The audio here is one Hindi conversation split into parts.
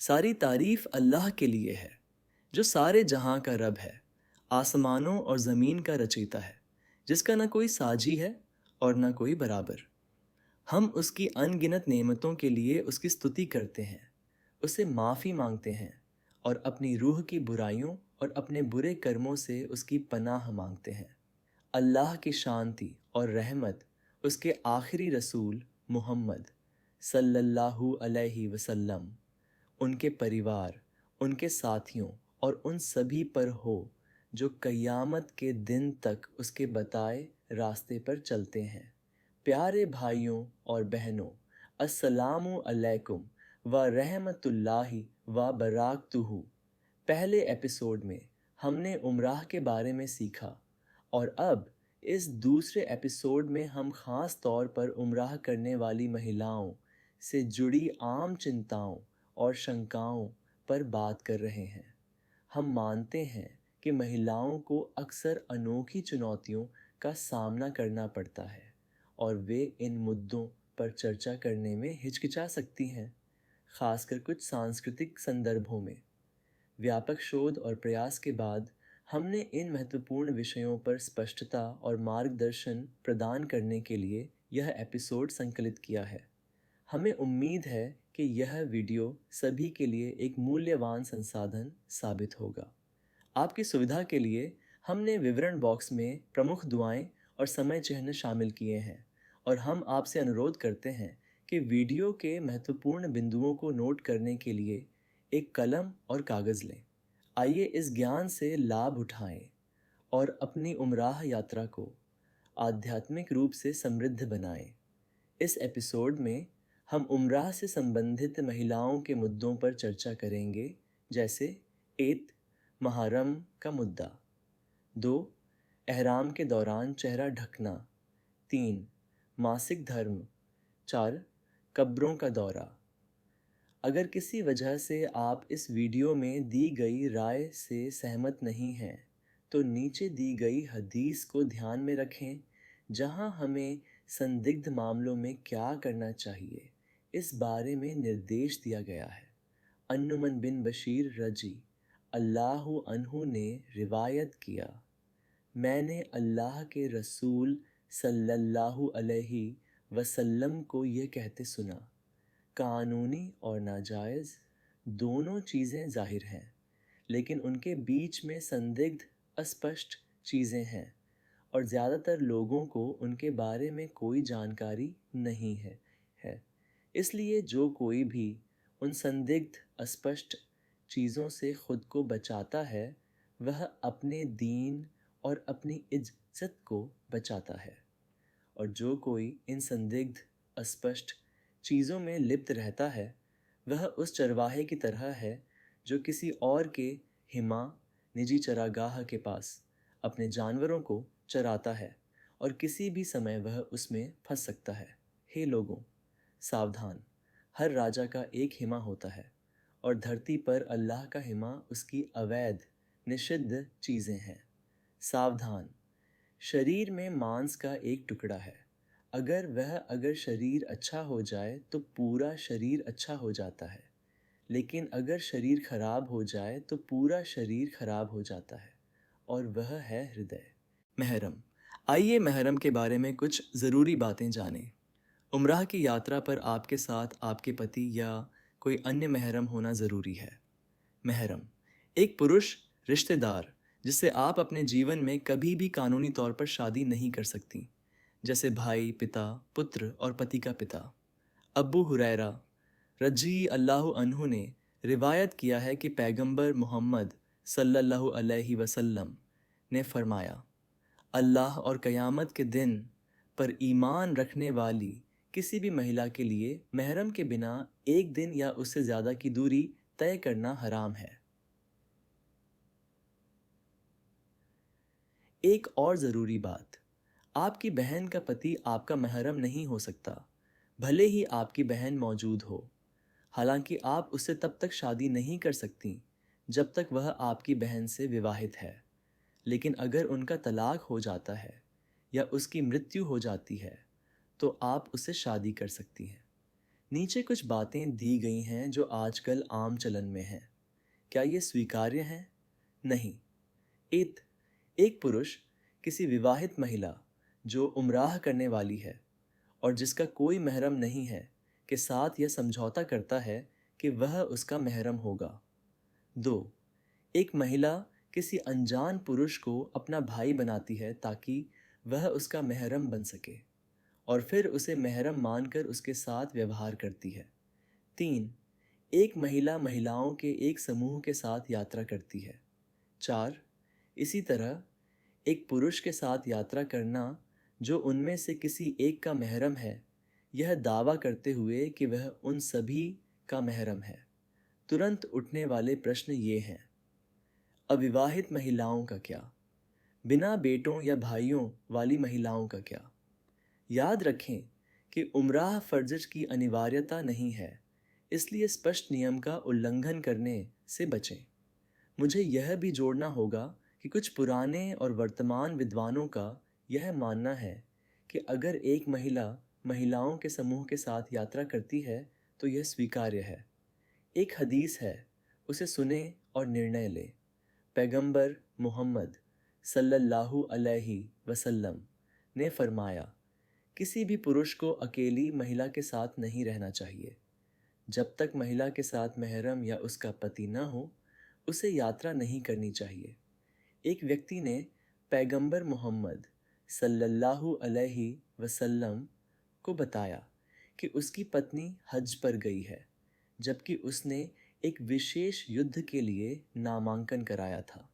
सारी तारीफ अल्लाह के लिए है जो सारे जहां का रब है, आसमानों और ज़मीन का रचयिता है, जिसका न कोई साजी है और न कोई बराबर। हम उसकी अनगिनत नेमतों के लिए उसकी स्तुति करते हैं, उससे माफ़ी मांगते हैं और अपनी रूह की बुराइयों और अपने बुरे कर्मों से उसकी पनाह मांगते हैं। अल्लाह की शांति और रहमत उसके आखिरी रसूल मुहम्मद सल्लल्लाहु अलैहि वसल्लम, उनके परिवार, उनके साथियों और उन सभी पर हो जो क़यामत के दिन तक उसके बताए रास्ते पर चलते हैं। प्यारे भाइयों और बहनों, अस्सलामु अलैकुम व रहमतुल्लाहि व बराकतुहू। पहले एपिसोड में हमने उम्राह के बारे में सीखा और अब इस दूसरे एपिसोड में हम ख़ास तौर पर उम्राह करने वाली महिलाओं से जुड़ी आम चिंताओं और शंकाओं पर बात कर रहे हैं। हम मानते हैं कि महिलाओं को अक्सर अनोखी चुनौतियों का सामना करना पड़ता है और वे इन मुद्दों पर चर्चा करने में हिचकिचा सकती हैं, खासकर कुछ सांस्कृतिक संदर्भों में। व्यापक शोध और प्रयास के बाद हमने इन महत्वपूर्ण विषयों पर स्पष्टता और मार्गदर्शन प्रदान करने के लिए यह एपिसोड संकलित किया है। हमें उम्मीद है कि यह वीडियो सभी के लिए एक मूल्यवान संसाधन साबित होगा। आपकी सुविधा के लिए हमने विवरण बॉक्स में प्रमुख दुआएं और समय चिह्न शामिल किए हैं और हम आपसे अनुरोध करते हैं कि वीडियो के महत्वपूर्ण बिंदुओं को नोट करने के लिए एक कलम और कागज़ लें। आइए इस ज्ञान से लाभ उठाएं और अपनी उम्राह यात्रा को आध्यात्मिक रूप से समृद्ध बनाएं। इस एपिसोड में हम उम्राह से संबंधित महिलाओं के मुद्दों पर चर्चा करेंगे, जैसे 1 महरम का मुद्दा, 2 एहराम के दौरान चेहरा ढकना, 3 मासिक धर्म, 4 कब्रों का दौरा। अगर किसी वजह से आप इस वीडियो में दी गई राय से सहमत नहीं हैं, तो नीचे दी गई हदीस को ध्यान में रखें, जहां हमें संदिग्ध मामलों में क्या करना चाहिए इस बारे में निर्देश दिया गया है। अन्नुमन बिन बशीर रजी अल्लाहु अन्हु ने रिवायत किया, मैंने अल्लाह के रसूल सल्लल्लाहु अलैहि वसल्लम को ये कहते सुना, कानूनी और नाजायज़ दोनों चीज़ें ज़ाहिर हैं, लेकिन उनके बीच में संदिग्ध अस्पष्ट चीज़ें हैं और ज़्यादातर लोगों को उनके बारे में कोई जानकारी नहीं है। इसलिए जो कोई भी उन संदिग्ध अस्पष्ट चीज़ों से ख़ुद को बचाता है, वह अपने दीन और अपनी इज्जत को बचाता है, और जो कोई इन संदिग्ध अस्पष्ट चीज़ों में लिप्त रहता है, वह उस चरवाहे की तरह है जो किसी और के हिमा निजी चरागाह के पास अपने जानवरों को चराता है और किसी भी समय वह उसमें फंस सकता है। हे लोगों, सावधान! हर राजा का एक हिमा होता है और धरती पर अल्लाह का हिमा उसकी अवैध निषिद्ध चीज़ें हैं। सावधान! शरीर में मांस का एक टुकड़ा है, अगर शरीर अच्छा हो जाए तो पूरा शरीर अच्छा हो जाता है, लेकिन अगर शरीर खराब हो जाए तो पूरा शरीर खराब हो जाता है, और वह है हृदय। महरम। आइए महरम के बारे में कुछ ज़रूरी बातें जानें। उम्राह की यात्रा पर आपके साथ आपके पति या कोई अन्य महरम होना ज़रूरी है। महरम एक पुरुष रिश्तेदार जिससे आप अपने जीवन में कभी भी कानूनी तौर पर शादी नहीं कर सकती, जैसे भाई, पिता, पुत्र और पति का पिता। अब्बू हुरैरा रजी अल्लाहु अन्हु ने रिवायत किया है कि पैगंबर मोहम्मद सल्लल्लाहु अलैहि वसल्लम ने फरमाया, अल्लाह और क़यामत के दिन पर ईमान रखने वाली किसी भी महिला के लिए महरम के बिना एक दिन या उससे ज़्यादा की दूरी तय करना हराम है। एक और ज़रूरी बात, आपकी बहन का पति आपका महरम नहीं हो सकता, भले ही आपकी बहन मौजूद हो। हालांकि आप उससे तब तक शादी नहीं कर सकती जब तक वह आपकी बहन से विवाहित है, लेकिन अगर उनका तलाक हो जाता है या उसकी मृत्यु हो जाती है, तो आप उससे शादी कर सकती हैं। नीचे कुछ बातें दी गई हैं जो आजकल आम चलन में हैं। क्या ये स्वीकार्य हैं? नहीं। एक एक पुरुष किसी विवाहित महिला जो उम्राह करने वाली है और जिसका कोई महरम नहीं है के साथ यह समझौता करता है कि वह उसका महरम होगा। 2. एक महिला किसी अनजान पुरुष को अपना भाई बनाती है ताकि वह उसका महरम बन सके और फिर उसे महरम मानकर उसके साथ व्यवहार करती है। 3. एक महिला महिलाओं के एक समूह के साथ यात्रा करती है। 4. इसी तरह एक पुरुष के साथ यात्रा करना जो उनमें से किसी एक का महरम है, यह दावा करते हुए कि वह उन सभी का महरम है। तुरंत उठने वाले प्रश्न ये हैं: अविवाहित महिलाओं का क्या? बिना बेटों या भाइयों वाली महिलाओं का क्या? याद रखें कि उम्राह फर्ज की अनिवार्यता नहीं है, इसलिए स्पष्ट नियम का उल्लंघन करने से बचें। मुझे यह भी जोड़ना होगा कि कुछ पुराने और वर्तमान विद्वानों का यह मानना है कि अगर एक महिला महिलाओं के समूह के साथ यात्रा करती है तो यह स्वीकार्य है। एक हदीस है, उसे सुने और निर्णय लें। पैगंबर मुहम्मद सल्लल्लाहु अलैहि वसल्लम ने फरमाया, किसी भी पुरुष को अकेली महिला के साथ नहीं रहना चाहिए। जब तक महिला के साथ महरम या उसका पति न हो, उसे यात्रा नहीं करनी चाहिए। एक व्यक्ति ने पैगंबर मोहम्मद सल्लल्लाहु अलैहि वसल्लम को बताया कि उसकी पत्नी हज पर गई है, जबकि उसने एक विशेष युद्ध के लिए नामांकन कराया था।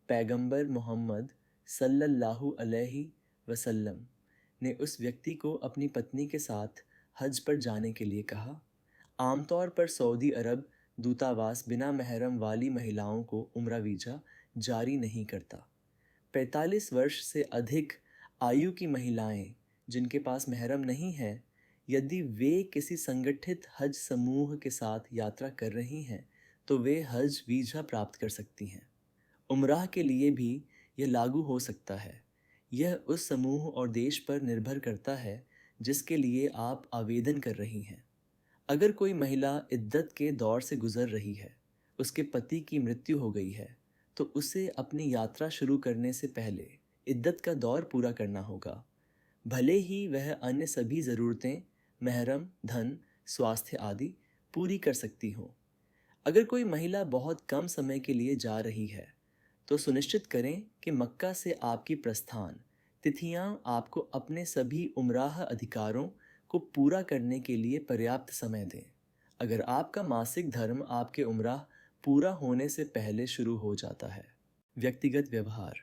पैगंबर मोहम्मद सल्लल्लाहु अलैहि वसल्लम ने उस व्यक्ति को अपनी पत्नी के साथ हज पर जाने के लिए कहा। आमतौर पर सऊदी अरब दूतावास बिना महरम वाली महिलाओं को उम्रा वीज़ा जारी नहीं करता। 45 वर्ष से अधिक आयु की महिलाएं जिनके पास महरम नहीं है, यदि वे किसी संगठित हज समूह के साथ यात्रा कर रही हैं तो वे हज वीज़ा प्राप्त कर सकती हैं। उम्राह के लिए भी यह लागू हो सकता है। यह उस समूह और देश पर निर्भर करता है जिसके लिए आप आवेदन कर रही हैं। अगर कोई महिला इद्दत के दौर से गुजर रही है, उसके पति की मृत्यु हो गई है, तो उसे अपनी यात्रा शुरू करने से पहले इद्दत का दौर पूरा करना होगा, भले ही वह अन्य सभी ज़रूरतें, महरम, धन, स्वास्थ्य आदि पूरी कर सकती हो। अगर कोई महिला बहुत कम समय के लिए जा रही है, तो सुनिश्चित करें कि मक्का से आपकी प्रस्थान तिथियां आपको अपने सभी उम्राह अधिकारों को पूरा करने के लिए पर्याप्त समय दें। अगर आपका मासिक धर्म आपके उम्राह पूरा होने से पहले शुरू हो जाता है। व्यक्तिगत व्यवहार: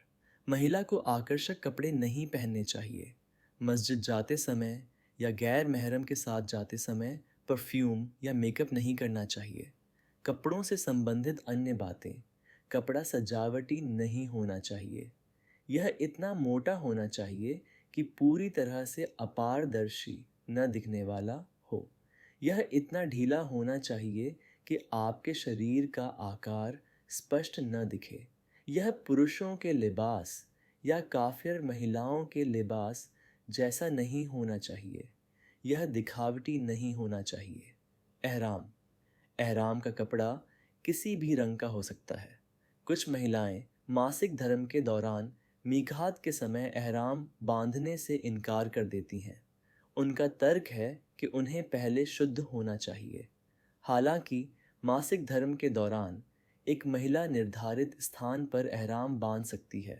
महिला को आकर्षक कपड़े नहीं पहनने चाहिए। मस्जिद जाते समय या गैर महरम के साथ जाते समय परफ्यूम या मेकअप नहीं करना चाहिए। कपड़ों से संबंधित अन्य बातें: कपड़ा सजावटी नहीं होना चाहिए। यह इतना मोटा होना चाहिए कि पूरी तरह से अपारदर्शी न दिखने वाला हो। यह इतना ढीला होना चाहिए कि आपके शरीर का आकार स्पष्ट न दिखे। यह पुरुषों के लिबास या काफिर महिलाओं के लिबास जैसा नहीं होना चाहिए। यह दिखावटी नहीं होना चाहिए। एहराम: एहराम का कपड़ा किसी भी रंग का हो सकता है। कुछ महिलाएं मासिक धर्म के दौरान मीकात के समय एहराम बांधने से इनकार कर देती हैं। उनका तर्क है कि उन्हें पहले शुद्ध होना चाहिए। हालांकि मासिक धर्म के दौरान एक महिला निर्धारित स्थान पर एहराम बांध सकती है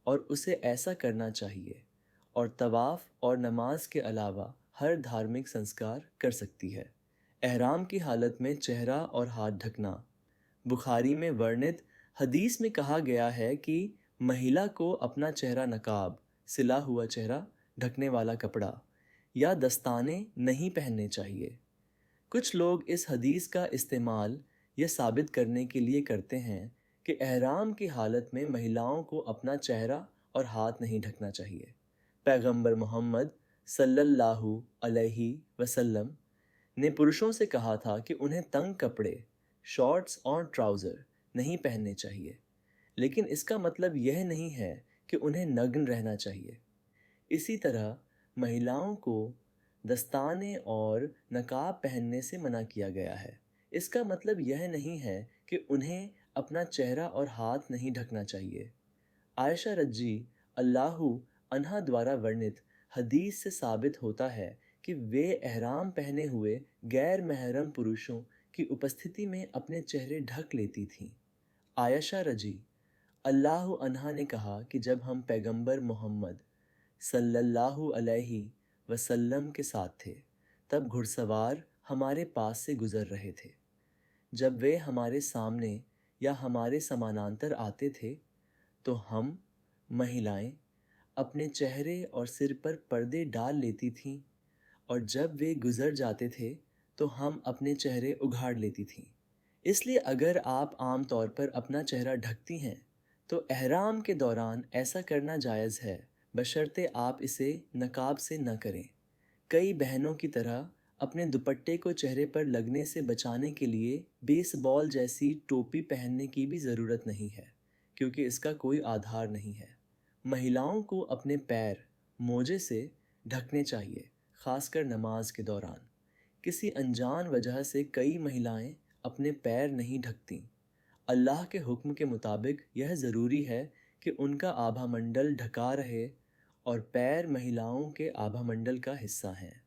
और उसे ऐसा करना चाहिए, और तवाफ और नमाज के अलावा हर धार्मिक संस्कार कर सकती है। एहराम की हालत में चेहरा और हाथ ढकना: बुखारी में वर्णित हदीस में कहा गया है कि महिला को अपना चेहरा नकाब, सिला हुआ चेहरा ढकने वाला कपड़ा या दस्ताने नहीं पहनने चाहिए। कुछ लोग इस हदीस का इस्तेमाल यह साबित करने के लिए करते हैं कि एहराम की हालत में महिलाओं को अपना चेहरा और हाथ नहीं ढकना चाहिए। पैगंबर मोहम्मद सल्लल्लाहु अलैहि वसल्लम ने पुरुषों से कहा था कि उन्हें तंग कपड़े, शॉर्ट्स और ट्राउज़र नहीं पहनने चाहिए, लेकिन इसका मतलब यह नहीं है कि उन्हें नग्न रहना चाहिए। इसी तरह महिलाओं को दस्ताने और नकाब पहनने से मना किया गया है। इसका मतलब यह नहीं है कि उन्हें अपना चेहरा और हाथ नहीं ढकना चाहिए। आयशा रज्जी अल्लाहु अन्हा द्वारा वर्णित हदीस से साबित होता है कि वे एहराम पहने हुए गैर महरम पुरुषों की उपस्थिति में अपने चेहरे ढक लेती थीं। आयशा रजी अल्लाहु अन्हा ने कहा कि जब हम पैगंबर मोहम्मद सल्लल्लाहु अलैहि वसल्लम के साथ थे, तब घुड़सवार हमारे पास से गुजर रहे थे। जब वे हमारे सामने या हमारे समानांतर आते थे, तो हम महिलाएं अपने चेहरे और सिर पर पर्दे डाल लेती थीं, और जब वे गुजर जाते थे, तो हम अपने चेहरे उघाड़ लेती थीं। इसलिए अगर आप आम तौर पर अपना चेहरा ढकती हैं, तो एहराम के दौरान ऐसा करना जायज़ है, बशर्ते आप इसे नकाब से न करें। कई बहनों की तरह अपने दुपट्टे को चेहरे पर लगने से बचाने के लिए बेसबॉल जैसी टोपी पहनने की भी ज़रूरत नहीं है, क्योंकि इसका कोई आधार नहीं है। महिलाओं को अपने पैर मोजे से ढकने चाहिए, खासकर नमाज के दौरान। किसी अनजान वजह से कई महिलाएं अपने पैर नहीं ढकतीं। अल्लाह के हुक्म के मुताबिक यह ज़रूरी है कि उनका आभामंडल ढका रहे, और पैर महिलाओं के आभामंडल का हिस्सा हैं।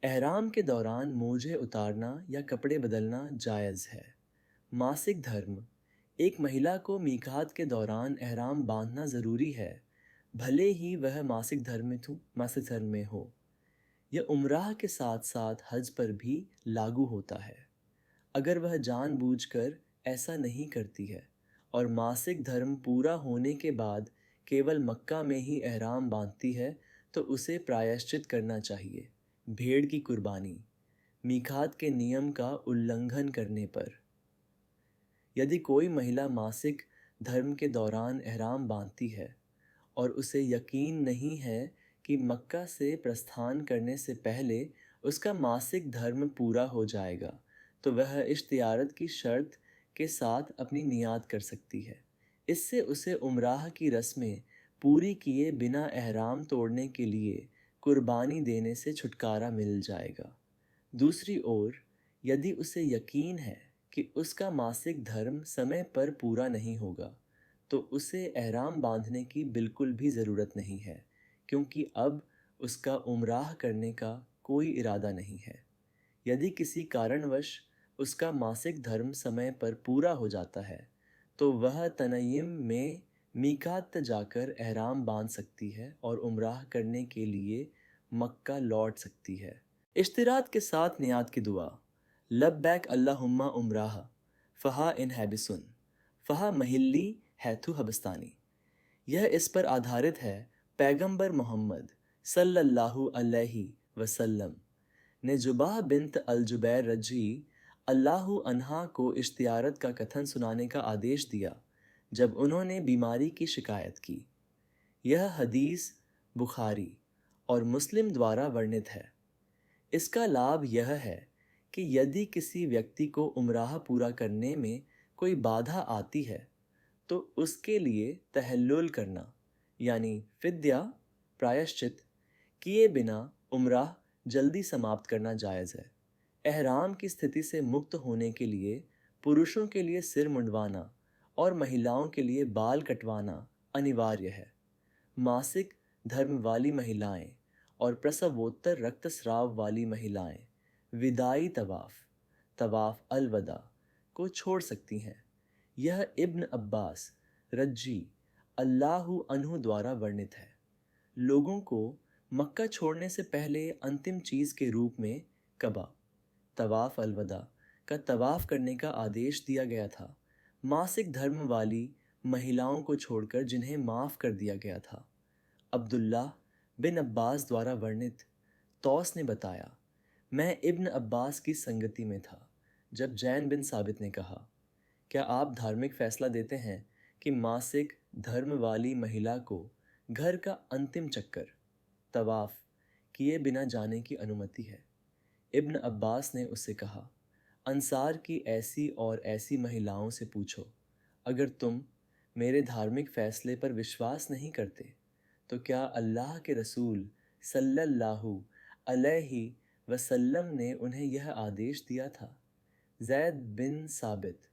एहराम के दौरान मोजे उतारना या कपड़े बदलना जायज़ है। मासिक धर्म एक महिला को मीकात के दौरान एहराम बांधना ज़रूरी है, भले ही वह मासिक धर्म में हो। यह उम्राह के साथ साथ हज पर भी लागू होता है। अगर वह जानबूझकर ऐसा नहीं करती है और मासिक धर्म पूरा होने के बाद केवल मक्का में ही एहराम बांधती है, तो उसे प्रायश्चित करना चाहिए। भेड़ की कुर्बानी मीकात के नियम का उल्लंघन करने पर। यदि कोई महिला मासिक धर्म के दौरान एहराम बांधती है और उसे यकीन नहीं है कि मक्का से प्रस्थान करने से पहले उसका मासिक धर्म पूरा हो जाएगा, तो वह इश्तियारत की शर्त के साथ अपनी नियात कर सकती है। इससे उसे उम्राह की रस्में पूरी किए बिना एहराम तोड़ने के लिए कुर्बानी देने से छुटकारा मिल जाएगा। दूसरी ओर, यदि उसे यकीन है कि उसका मासिक धर्म समय पर पूरा नहीं होगा, तो उसे एहराम बांधने की बिल्कुल भी ज़रूरत नहीं है, क्योंकि अब उसका उम्राह करने का कोई इरादा नहीं है। यदि किसी कारणवश उसका मासिक धर्म समय पर पूरा हो जाता है, तो वह तनय्यम में मीकात जाकर एहराम बांध सकती है और उम्राह करने के लिए मक्का लौट सकती है। इश्तिरात के साथ नियात की दुआ। लब्बैक अल्लाहुम्मा उम्राह फ़हा इन हैबिसुन फ़हा महिल्ली हैथु हबस्तानी। यह इस पर आधारित है पैगंबर मोहम्मद सल्लल्लाहु अलैहि वसल्लम ने जुबाह बिन्त अल-जुबैर रजी अल्लाहु अन्हा को इश्तियारत का कथन सुनाने का आदेश दिया जब उन्होंने बीमारी की शिकायत की। यह हदीस बुखारी और मुस्लिम द्वारा वर्णित है। इसका लाभ यह है कि यदि किसी व्यक्ति को उम्राह पूरा करने में कोई बाधा आती है, तो उसके लिए तहल्लुल करना यानी फिद्या प्रायश्चित किए बिना उम्राह जल्दी समाप्त करना जायज़ है। एहराम की स्थिति से मुक्त होने के लिए पुरुषों के लिए सिर मुंडवाना और महिलाओं के लिए बाल कटवाना अनिवार्य है। मासिक धर्म वाली महिलाएं और प्रसवोत्तर रक्तस्राव वाली महिलाएं विदाई तवाफ अलवदा को छोड़ सकती हैं। यह इब्न अब्बास रज्जी अल्लाहु अन्हु द्वारा वर्णित है। लोगों को मक्का छोड़ने से पहले अंतिम चीज़ के रूप में कबा तवाफ अलवदा का तवाफ करने का आदेश दिया गया था, मासिक धर्म वाली महिलाओं को छोड़कर जिन्हें माफ़ कर दिया गया था। अब्दुल्ला बिन अब्बास द्वारा वर्णित तौस ने बताया, मैं इब्न अब्बास की संगति में था जब जैन बिन साबित ने कहा, क्या आप धार्मिक फैसला देते हैं कि मासिक धर्म वाली महिला को घर का अंतिम चक्कर तवाफ किए बिना जाने की अनुमति है? इब्न अब्बास ने उससे कहा, अंसार की ऐसी और ऐसी महिलाओं से पूछो। अगर तुम मेरे धार्मिक फैसले पर विश्वास नहीं करते, तो क्या अल्लाह के रसूल सल्लल्लाहु अलैहि वसल्लम ने उन्हें यह आदेश दिया था। ज़ैद बिन साबित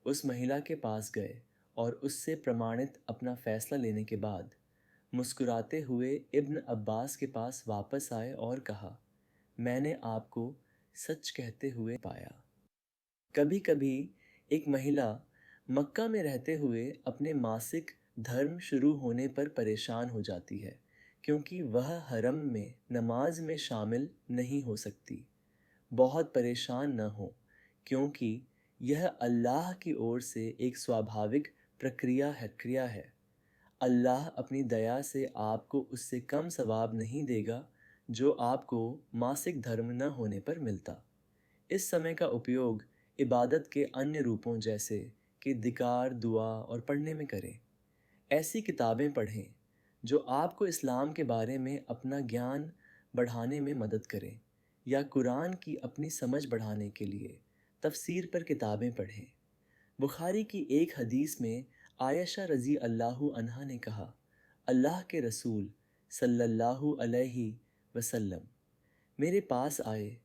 उस महिला के पास गए और उससे प्रमाणित अपना फ़ैसला लेने के बाद मुस्कुराते हुए इब्न अब्बास के पास वापस आए और कहा, मैंने आपको सच कहते हुए पाया। कभी कभी एक महिला मक्का में रहते हुए अपने मासिक धर्म शुरू होने पर परेशान हो जाती है क्योंकि वह हरम में नमाज में शामिल नहीं हो सकती। बहुत परेशान न हो, क्योंकि यह अल्लाह की ओर से एक स्वाभाविक क्रिया है। अल्लाह अपनी दया से आपको उससे कम सवाब नहीं देगा जो आपको मासिक धर्म न होने पर मिलता। इस समय का उपयोग इबादत के अन्य रूपों जैसे कि दिकार, दुआ और पढ़ने में करें। ऐसी किताबें पढ़ें जो आपको इस्लाम के बारे में अपना ज्ञान बढ़ाने में मदद करें, या कुरान की अपनी समझ बढ़ाने के लिए तफसीर पर किताबें पढ़ें। बुखारी की एक हदीस में आयशा रज़ी अल्लाहु अन्हा ने कहा, अल्लाह के रसूल सल्लल्लाहु अलैहि वसल्लम मेरे पास आए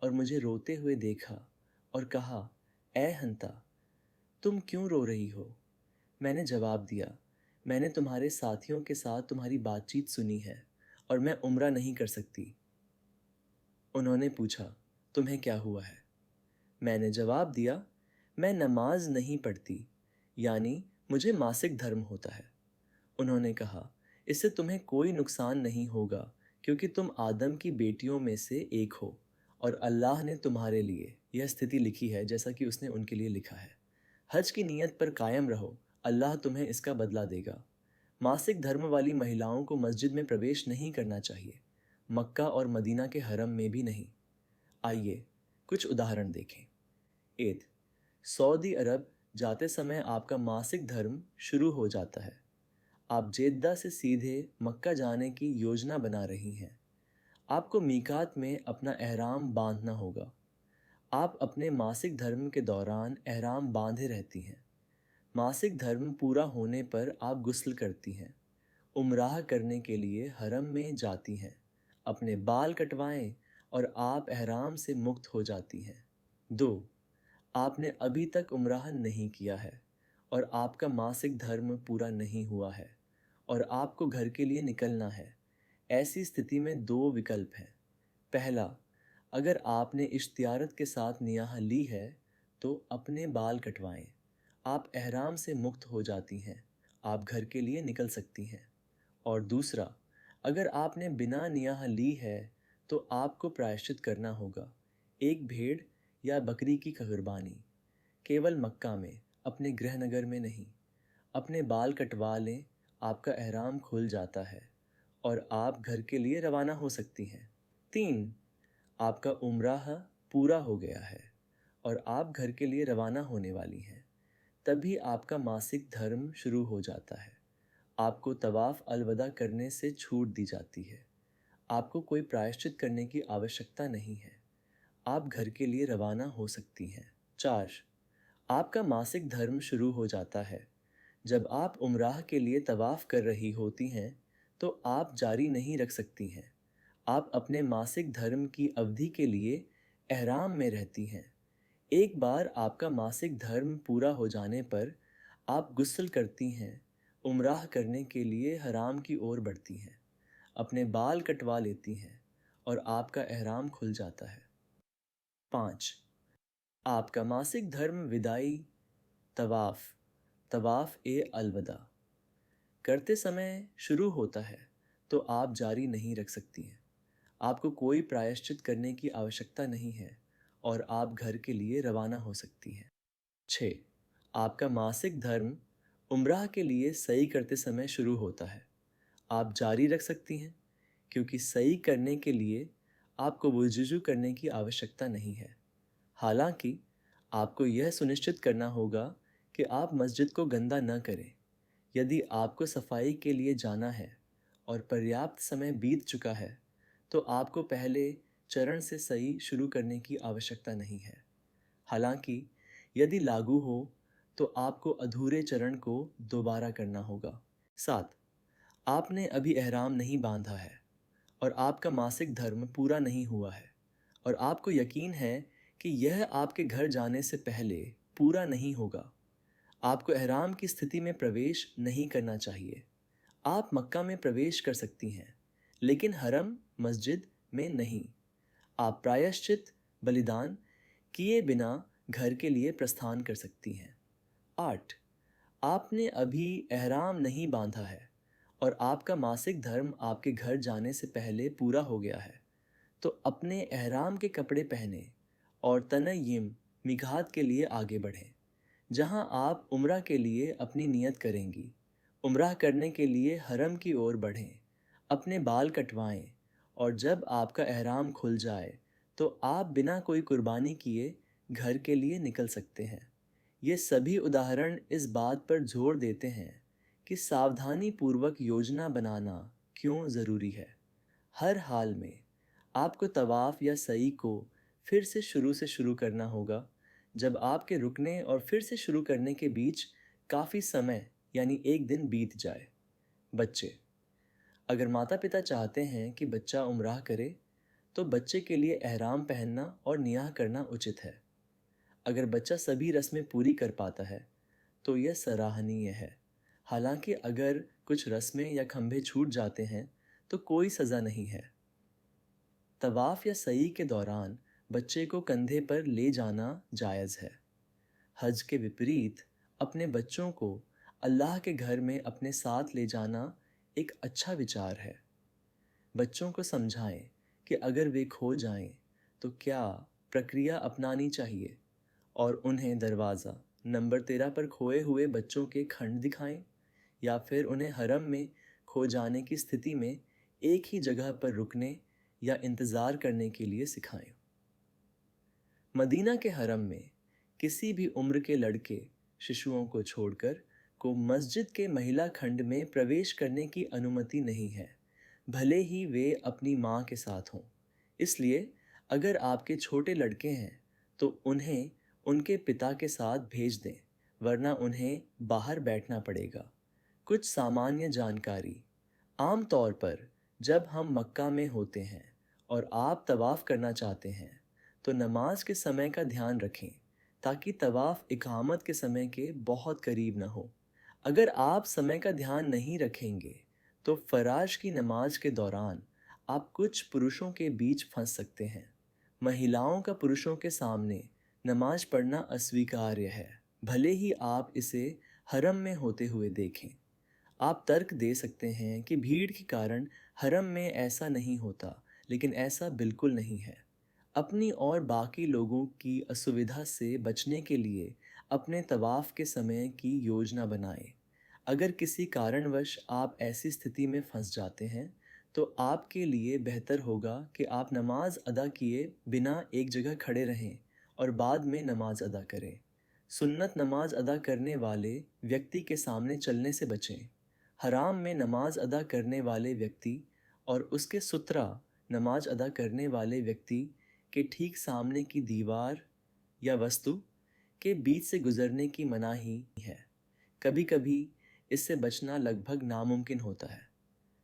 और मुझे रोते हुए देखा और कहा, ए हंता, तुम क्यों रो रही हो? मैंने जवाब दिया, मैंने तुम्हारे साथियों के साथ तुम्हारी बातचीत सुनी है और मैं उम्रा नहीं कर सकती। उन्होंने पूछा, तुम्हें क्या हुआ है? मैंने जवाब दिया, मैं नमाज नहीं पढ़ती, यानी मुझे मासिक धर्म होता है। उन्होंने कहा, इससे तुम्हें कोई नुकसान नहीं होगा क्योंकि तुम आदम की बेटियों में से एक हो और अल्लाह ने तुम्हारे लिए यह स्थिति लिखी है जैसा कि उसने उनके लिए लिखा है। हज की नीयत पर कायम रहो, अल्लाह तुम्हें इसका बदला देगा। मासिक धर्म वाली महिलाओं को मस्जिद में प्रवेश नहीं करना चाहिए, मक्का और मदीना के हरम में भी नहीं। आइए कुछ उदाहरण देखें। एथ सऊदी अरब जाते समय आपका मासिक धर्म शुरू हो जाता है। आप जेद्दा से सीधे मक्का जाने की योजना बना रही हैं। आपको मीकात में अपना एहराम बांधना होगा। आप अपने मासिक धर्म के दौरान एहराम बांधे रहती हैं। मासिक धर्म पूरा होने पर आप गुस्ल करती हैं। उम्राह करने के लिए हरम में जाती हैं। अपने बाल कटवाएं और आप एहराम से मुक्त हो जाती हैं। 2. आपने अभी तक उम्राह नहीं किया है और आपका मासिक धर्म पूरा नहीं हुआ है और आपको घर के लिए निकलना है। ऐसी स्थिति में 2 विकल्प हैं। पहला, अगर आपने इश्तियारत के साथ नियाह ली है तो अपने बाल कटवाएं। आप एहराम से मुक्त हो जाती हैं, आप घर के लिए निकल सकती हैं। और दूसरा, अगर आपने बिना नियाह ली है तो आपको प्रायश्चित करना होगा, एक भेड़ या बकरी की कुर्बानी। केवल मक्का में, अपने गृहनगर में नहीं। अपने बाल कटवा लें, आपका एहराम खुल जाता है और आप घर के लिए रवाना हो सकती हैं। 3. आपका उम्राह पूरा हो गया है और आप घर के लिए रवाना होने वाली हैं। तभी आपका मासिक धर्म शुरू हो जाता है। आपको तवाफ़ अलविदा करने से छूट दी जाती है। आपको कोई प्रायश्चित करने की आवश्यकता नहीं है। आप घर के लिए रवाना हो सकती हैं। 4. आपका मासिक धर्म शुरू हो जाता है जब आप उम्राह के लिए तवाफ़ कर रही होती हैं, तो आप जारी नहीं रख सकती हैं। आप अपने मासिक धर्म की अवधि के लिए एहराम में रहती हैं। एक बार आपका मासिक धर्म पूरा हो जाने पर आप गुस्ल करती हैं, उम्राह करने के लिए हराम की ओर बढ़ती हैं, अपने बाल कटवा लेती हैं और आपका एहराम खुल जाता है। 5. आपका मासिक धर्म विदाई तवाफ़ ए अलविदा करते समय शुरू होता है तो आप जारी नहीं रख सकती हैं। आपको कोई प्रायश्चित करने की आवश्यकता नहीं है और आप घर के लिए रवाना हो सकती हैं। 6. आपका मासिक धर्म उम्राह के लिए सही करते समय शुरू होता है। आप जारी रख सकती हैं क्योंकि सही करने के लिए आपको वुज़ू करने की आवश्यकता नहीं है। हालांकि आपको यह सुनिश्चित करना होगा कि आप मस्जिद को गंदा न करें। यदि आपको सफाई के लिए जाना है और पर्याप्त समय बीत चुका है तो आपको पहले चरण से सही शुरू करने की आवश्यकता नहीं है। हालांकि यदि लागू हो तो आपको अधूरे चरण को दोबारा करना होगा। 7. आपने अभी एहराम नहीं बांधा है और आपका मासिक धर्म पूरा नहीं हुआ है और आपको यकीन है कि यह आपके घर जाने से पहले पूरा नहीं होगा, आपको एहराम की स्थिति में प्रवेश नहीं करना चाहिए। आप मक्का में प्रवेश कर सकती हैं, लेकिन हरम मस्जिद में नहीं। आप प्रायश्चित बलिदान किए बिना घर के लिए प्रस्थान कर सकती हैं। 8. आपने अभी एहराम नहीं बांधा है और आपका मासिक धर्म आपके घर जाने से पहले पूरा हो गया है, तो अपने एहराम के कपड़े पहने और तनय्यिम मिकात के लिए आगे बढ़ें, जहां आप उम्रा के लिए अपनी नियत करेंगी। उम्रा करने के लिए हरम की ओर बढ़ें, अपने बाल कटवाएं और जब आपका एहराम खुल जाए तो आप बिना कोई कुर्बानी किए घर के लिए निकल सकते हैं। ये सभी उदाहरण इस बात पर जोर देते हैं कि सावधानी पूर्वक योजना बनाना क्यों ज़रूरी है। हर हाल में आपको तवाफ़ या सई को फिर से शुरू करना होगा जब आपके रुकने और फिर से शुरू करने के बीच काफ़ी समय यानी एक दिन बीत जाए। बच्चे, अगर माता पिता चाहते हैं कि बच्चा उम्राह करे तो बच्चे के लिए एहराम पहनना और नियाह करना उचित है। अगर बच्चा सभी रस्में पूरी कर पाता है तो यह सराहनीय है। हालांकि अगर कुछ रस्में या खंभे छूट जाते हैं तो कोई सज़ा नहीं है। तवाफ़ या सई के दौरान बच्चे को कंधे पर ले जाना जायज़ है। हज के विपरीत अपने बच्चों को अल्लाह के घर में अपने साथ ले जाना एक अच्छा विचार है। बच्चों को समझाएं कि अगर वे खो जाएं तो क्या प्रक्रिया अपनानी चाहिए और उन्हें दरवाज़ा नंबर 13 पर खोए हुए बच्चों के खंड दिखाएं, या फिर उन्हें हरम में खो जाने की स्थिति में एक ही जगह पर रुकने या इंतज़ार करने के लिए सिखाएं। मदीना के हरम में किसी भी उम्र के लड़के शिशुओं को छोड़कर को मस्जिद के महिला खंड में प्रवेश करने की अनुमति नहीं है, भले ही वे अपनी माँ के साथ हों। इसलिए अगर आपके छोटे लड़के हैं तो उन्हें उनके पिता के साथ भेज दें, वरना उन्हें बाहर बैठना पड़ेगा। कुछ सामान्य जानकारी। आम तौर पर जब हम मक्का में होते हैं और आप तवाफ़ करना चाहते हैं तो नमाज के समय का ध्यान रखें ताकि तवाफ़ इकामत के समय के बहुत करीब न हो। अगर आप समय का ध्यान नहीं रखेंगे तो फराज की नमाज के दौरान आप कुछ पुरुषों के बीच फंस सकते हैं। महिलाओं का पुरुषों के सामने नमाज पढ़ना अस्वीकार्य है, भले ही आप इसे हरम में होते हुए देखें। आप तर्क दे सकते हैं कि भीड़ के कारण हरम में ऐसा नहीं होता, लेकिन ऐसा बिल्कुल नहीं है। अपनी और बाकी लोगों की असुविधा से बचने के लिए अपने तवाफ़ के समय की योजना बनाएं। अगर किसी कारणवश आप ऐसी स्थिति में फंस जाते हैं तो आपके लिए बेहतर होगा कि आप नमाज अदा किए बिना एक जगह खड़े रहें और बाद में नमाज अदा करें। सुन्नत नमाज अदा करने वाले व्यक्ति के सामने चलने से बचें। हराम में नमाज अदा करने वाले व्यक्ति और उसके सुतरा नमाज अदा करने वाले व्यक्ति के ठीक सामने की दीवार या वस्तु के बीच से गुजरने की मनाही है। कभी कभी इससे बचना लगभग नामुमकिन होता है,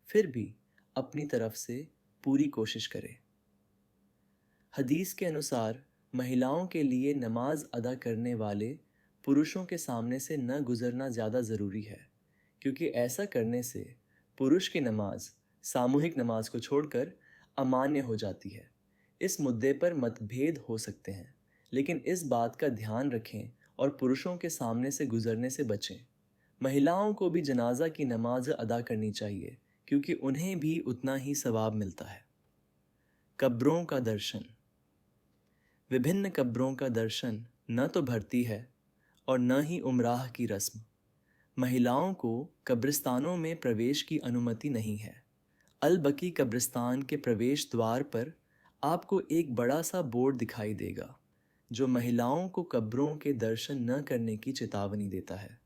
फिर भी अपनी तरफ से पूरी कोशिश करें। हदीस के अनुसार महिलाओं के लिए नमाज अदा करने वाले पुरुषों के सामने से न गुजरना ज़्यादा ज़रूरी है, क्योंकि ऐसा करने से पुरुष की नमाज सामूहिक नमाज को छोड़कर अमान्य हो जाती है। इस मुद्दे पर मतभेद हो सकते हैं, लेकिन इस बात का ध्यान रखें और पुरुषों के सामने से गुजरने से बचें। महिलाओं को भी जनाजा की नमाज अदा करनी चाहिए, क्योंकि उन्हें भी उतना ही सवाब मिलता है। कब्रों का दर्शन। विभिन्न कब्रों का दर्शन न तो भरती है और न ही उमराह की रस्म। महिलाओं को कब्रिस्तानों में प्रवेश की अनुमति नहीं है। अल बकी कब्रिस्तान के प्रवेश द्वार पर आपको एक बड़ा सा बोर्ड दिखाई देगा जो महिलाओं को कब्रों के दर्शन न करने की चेतावनी देता है।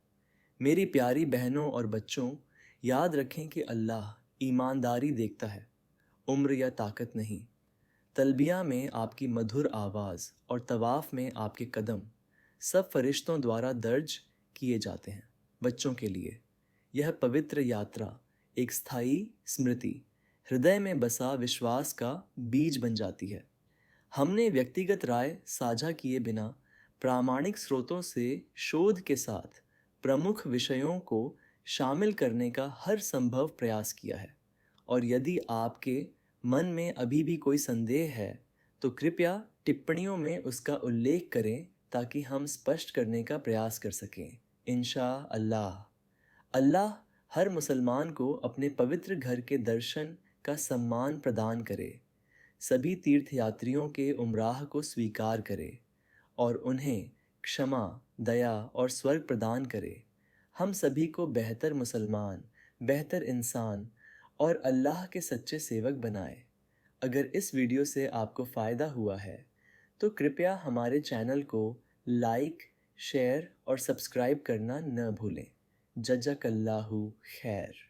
मेरी प्यारी बहनों और बच्चों, याद रखें कि अल्लाह ईमानदारी देखता है, उम्र या ताकत नहीं। तलबिया में आपकी मधुर आवाज़ और तवाफ़ में आपके कदम सब फरिश्तों द्वारा दर्ज किए जाते हैं। बच्चों के लिए यह पवित्र यात्रा एक स्थायी स्मृति हृदय में बसा विश्वास का बीज बन जाती है। हमने व्यक्तिगत राय साझा किए बिना प्रामाणिक स्रोतों से शोध के साथ प्रमुख विषयों को शामिल करने का हर संभव प्रयास किया है। और यदि आपके मन में अभी भी कोई संदेह है तो कृपया टिप्पणियों में उसका उल्लेख करें ताकि हम स्पष्ट करने का प्रयास कर सकें। इंशा अल्लाह। अल्लाह हर मुसलमान को अपने पवित्र घर के दर्शन का सम्मान प्रदान करे, सभी तीर्थयात्रियों के उम्राह को स्वीकार करे और उन्हें क्षमा, दया और स्वर्ग प्रदान करे। हम सभी को बेहतर मुसलमान, बेहतर इंसान और अल्लाह के सच्चे सेवक बनाए। अगर इस वीडियो से आपको फ़ायदा हुआ है तो कृपया हमारे चैनल को लाइक, शेयर और सब्सक्राइब करना न भूलें। जज़ाकल्लाहु खैर।